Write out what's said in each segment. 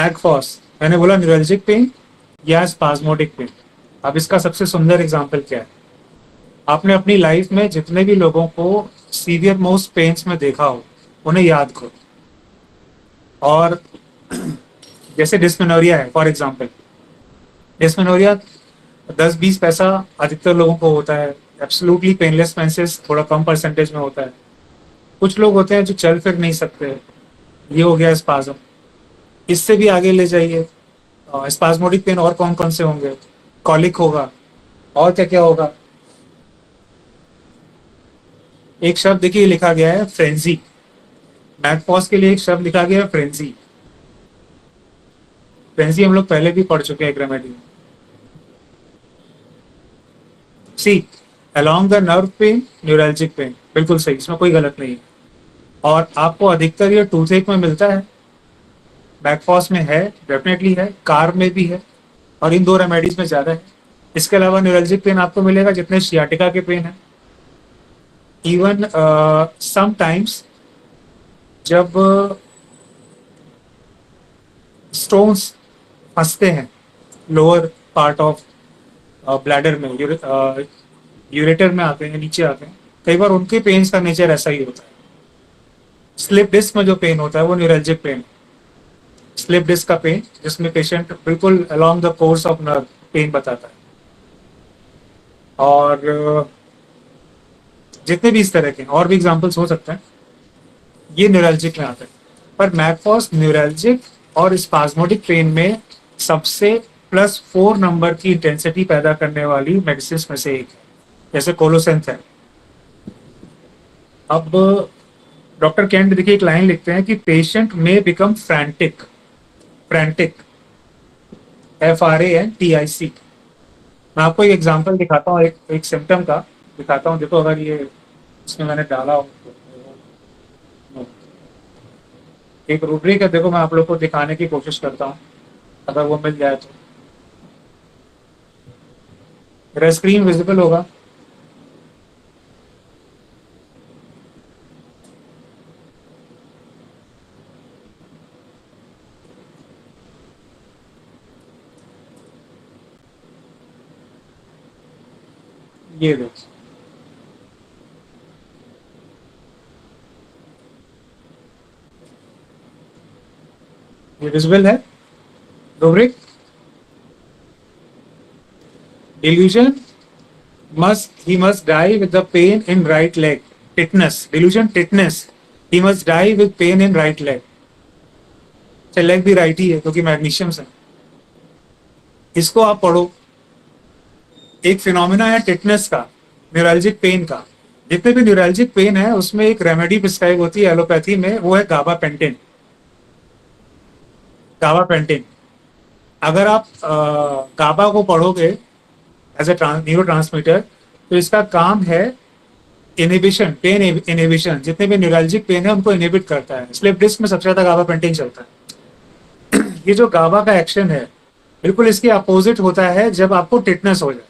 Mag Phos, मैंने बोला neuralgic pen या स्पाज्मोटिक पेन। अब इसका सबसे सुंदर एग्जांपल क्या है? आपने अपनी लाइफ में जितने भी लोगों को सीवियर मोस्ट पेन्स में देखा हो उन्हें याद करो। और जैसे डिस्मेनोरिया है फॉर एग्जांपल, डिस्मेनोरिया 10-20 पैसा अधिकतर लोगों को होता है। एब्सोल्युटली पेनलेस मेंसेस थोड़ा कम परसेंटेज में होता है। कुछ लोग होते हैं जो चल फिर नहीं सकते, ये हो गया स्पाज्म। इससे भी आगे ले जाइए, स्पाज्मोटिक पेन और कौन कौन से होंगे? कॉलिक होगा, और क्या क्या होगा? एक शब्द देखिए लिखा गया है फ्रेंजी। मैकपॉस के लिए एक शब्द लिखा गया है फ्रेंजी। फ्रेंजी हम लोग पहले भी पढ़ चुके हैं ग्रामेटिक में। See along the nerve pain, neuralgic pain, बिल्कुल सही, इसमें कोई गलत नहीं है। और आपको अधिकतर ये टूथेक में मिलता है, बैकफॉस में है, डेफिनेटली है, कार में भी है, और इन दो रेमेडीज में ज्यादा है। इसके अलावा न्यूरल्जिक पेन आपको मिलेगा जितने शियाटिका के पेन है। इवन समटाइम्स जब स्टोन्स फंसते हैं लोअर पार्ट ऑफ ब्लैडर में, यूरेटर में आते हैं, नीचे आते हैं, कई बार उनके पेन्स का नेचर ऐसा ही होता है। स्लिप डिस्क में जो पेन होता है वो न्यूरल्जिक पेन, स्लिप डिस्क का पेन, जिसमें पेशेंट बिल्कुल along the course of nerve pain बताता है। और जितने भी इस तरह के और भी एग्जांपल्स हो सकते हैं, ये न्यूरल्जिक में आते हैं। पर मैकफॉस न्यूरल्जिक और स्पाज्मोटिक पेन में सबसे +4 नंबर की इंटेंसिटी पैदा करने वाली मेडिसिन में से एक है, जैसे कोलोसेंथ है। अब डॉक्टर कैंट देखिए एक लाइन लिखते हैं कि पेशेंट में बिकम फ्रैंटिक, फ्रैंटिक, FRANTIC। मैं आपको एक एग्जांपल दिखाता हूँ, एक सिम्टम का दिखाता हूँ। देखो अगर ये इसमें मैंने डाला हो तो एक रूब्रिक है, देखो मैं आप लोग को दिखाने की कोशिश करता हूँ, अगर वो मिल जाए तो। मेरा स्क्रीन विजिबल होगा? ये देखो, ये विजिबल है rubric. Delusion he must die with the pain in right leg. Tetanus, delusion, tetanus, he must die with pain in right leg। अच्छा, लेग भी राइट ही है क्योंकि मैग्नीशियम है। इसको आप पढ़ो। एक फिनोमिना है टिटनेस का, न्यूरल्जिक पेन का। जितने भी न्यूरल्जिक पेन है उसमें एक रेमेडी प्रिस्क्राइब होती है एलोपैथी में, वो है गाबापेंटिन। गाबापेंटिन, अगर आप गाबा को पढ़ोगे एज ए न्यूरो ट्रांसमीटर, तो इसका काम है इनहिबिशन, पेन इनहिबिशन। जितने भी न्यूरल्जिक पेन है उनको इनहिबिट करता है। स्लिप डिस्क में सबसे ज्यादा गाबापेंटिन चलता है। ये जो गाबा का एक्शन है बिल्कुल इसके अपोजिट होता है जब आपको टिटनेस हो जाए।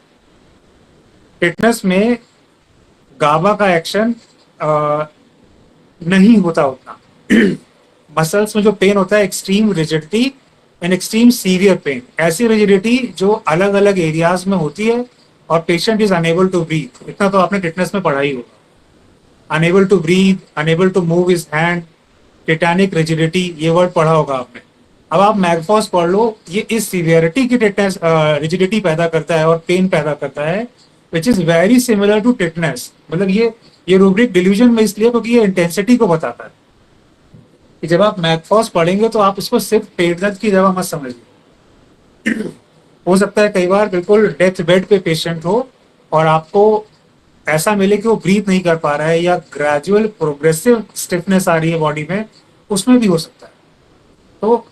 टिटनेस में गाबा का एक्शन नहीं होता उतना। मसल्स में जो पेन होता है extreme rigidity and extreme severe pain, ऐसी रिजिडिटी जो अलग अलग एरियाज में होती है और patient is unable to breathe. इतना तो आपने टिटनेस में पढ़ा ही होगा। Unable to breathe, unable to move his hand, tetanic rigidity, ये वर्ड पढ़ा होगा आपने। अब आप मैकफॉस पढ़ लो, ये इस सीवियरिटी की टिटनेस रिजिडिटी पैदा करता है और पेन पैदा करता है, which is very similar to tetanus. मतलब ये रूब्रिक डिल्यूजन में इसलिए क्योंकि ये इंटेंसिटी को बताता है कि जब आप मैकफॉस पढ़ेंगे तो आप इसको सिर्फ पेट दर्द की दवा मत समझिए। हो सकता है कई बार बिल्कुल डेथ बेड पे पेशेंट हो और आपको ऐसा मिले कि वो ब्रीथ नहीं कर पा रहा है या ग्रेजुअल प्रोग्रेसिव स्टिफनेस आ रही है बॉडी में, उसमें भी हो सकता है। तो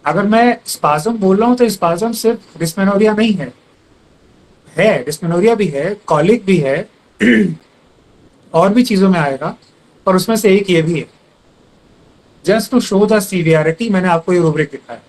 अगर मैं स्पाज्म बोल रहा हूँ तो स्पाज्म सिर्फ डिस्मेनोरिया नहीं है, डिस्मेनोरिया भी है, कॉलिक भी है, और भी चीजों में आएगा, पर उसमें से एक ये भी है। Just to show the severity मैंने आपको ये रूब्रिक दिखाया है।